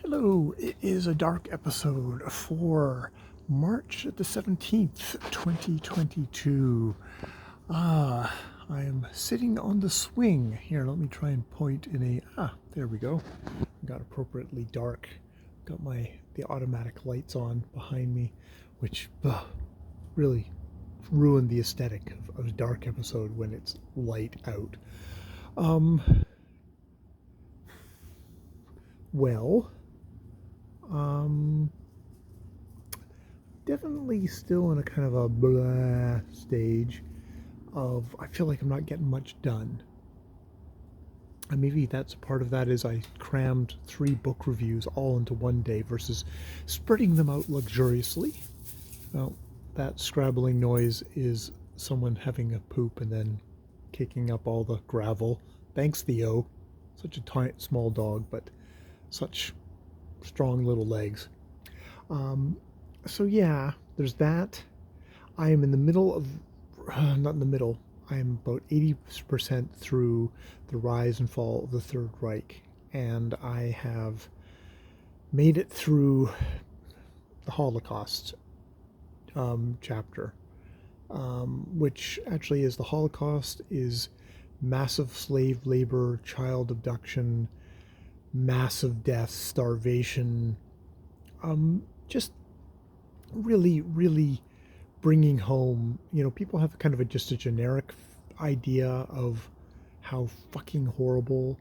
Hello, it is a dark episode for March the 17th, 2022. I am sitting on the swing. Here, let me try and point in there we go. Got appropriately dark. Got the automatic lights on behind me, which really ruined the aesthetic of a dark episode when it's light out. Um, well, um, Definitely still in a kind of a blah stage of I feel like I'm not getting much done. And maybe that's part of that is I crammed 3 book reviews all into one day versus spreading them out luxuriously. Well, that scrabbling noise is someone having a poop and then kicking up all the gravel. Thanks, Theo. Such a small dog, but such strong little legs. Um, so yeah, there's that. I am in the middle of, not in the middle, I am about 80% through the rise and fall of the Third Reich, and I have made it through the Holocaust chapter, which actually is the Holocaust is massive slave labor, child abduction, massive death, starvation, just really, really bringing home, people have kind of just a generic idea of how fucking horrible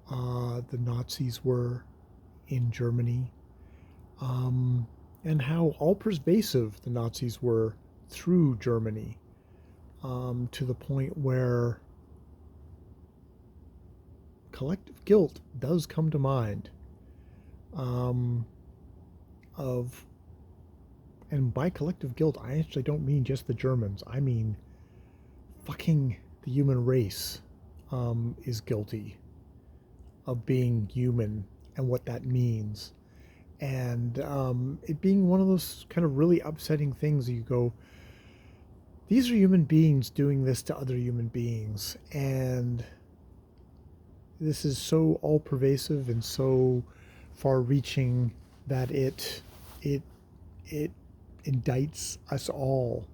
the Nazis were in Germany, and how all pervasive the Nazis were through Germany, to the point where collective guilt does come to mind, of and by collective guilt, I actually don't mean just the Germans. I mean fucking the human race is guilty of being human and what that means. And it being one of those kind of really upsetting things. You go, these are human beings doing this to other human beings. And this is so all pervasive and so far reaching that it indicts us all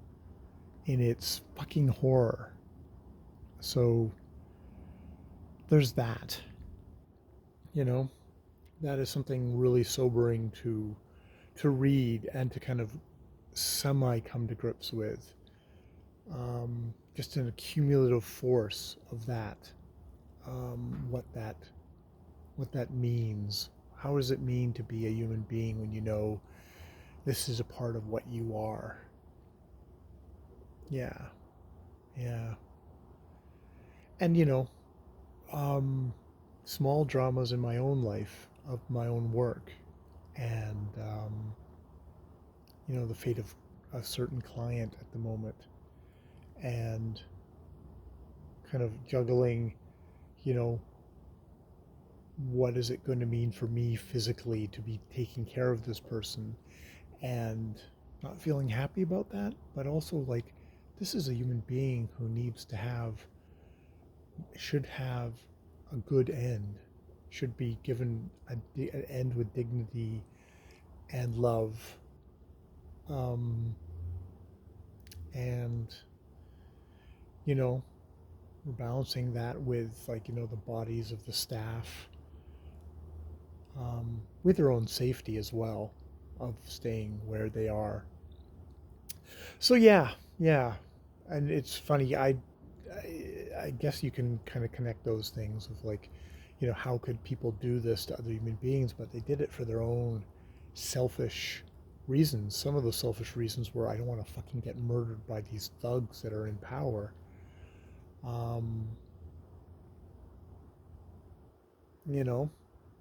in its fucking horror. So there's that. That is something really sobering to read and to kind of semi come to grips with. Just an accumulative force of that. What that means. How does it mean to be a human being when you know this is a part of what you are? Yeah. And small dramas in my own life of my own work, and the fate of a certain client at the moment, and kind of juggling, you know, what is it going to mean for me physically to be taking care of this person, and not feeling happy about that, but also like this is a human being who should have a good end, should be given an end with dignity and love, and we're balancing that with the bodies of the staff, with their own safety as well, of staying where they are. So yeah, and it's funny. I guess you can kind of connect those things of how could people do this to other human beings, but they did it for their own selfish reasons. Some of the selfish reasons were, I don't want to fucking get murdered by these thugs that are in power.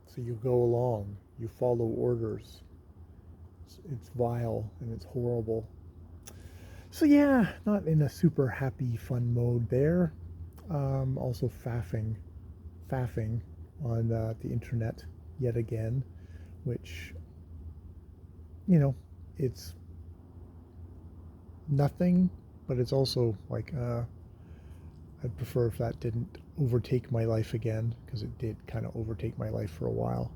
So you go along, you follow orders. It's vile and it's horrible. So yeah, not in a super happy, fun mode there. Also faffing on the internet yet again, which, it's nothing, but it's also I'd prefer if that didn't overtake my life again, because it did kind of overtake my life for a while.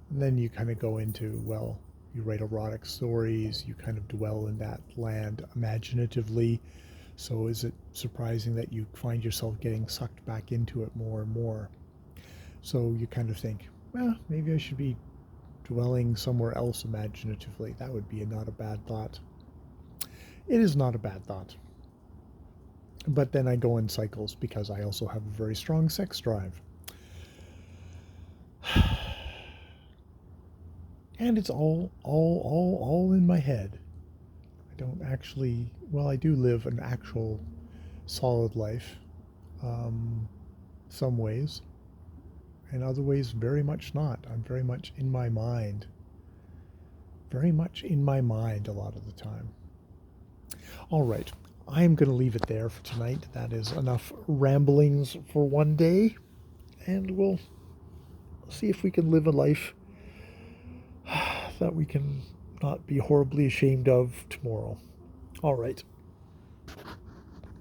And then you kind of go into, well, you write erotic stories, you kind of dwell in that land imaginatively. So is it surprising that you find yourself getting sucked back into it more and more? So you kind of think, well, maybe I should be dwelling somewhere else imaginatively. That would be not a bad thought. It is not a bad thought. But then I go in cycles because I also have a very strong sex drive. And it's all in my head. I don't actually, well, I do live an actual solid life, um, some ways, and other ways very much not. I'm very much in my mind. Very much in my mind a lot of the time. All right, I'm going to leave it there for tonight. That is enough ramblings for one day, and we'll see if we can live a life that we can not be horribly ashamed of tomorrow. All right.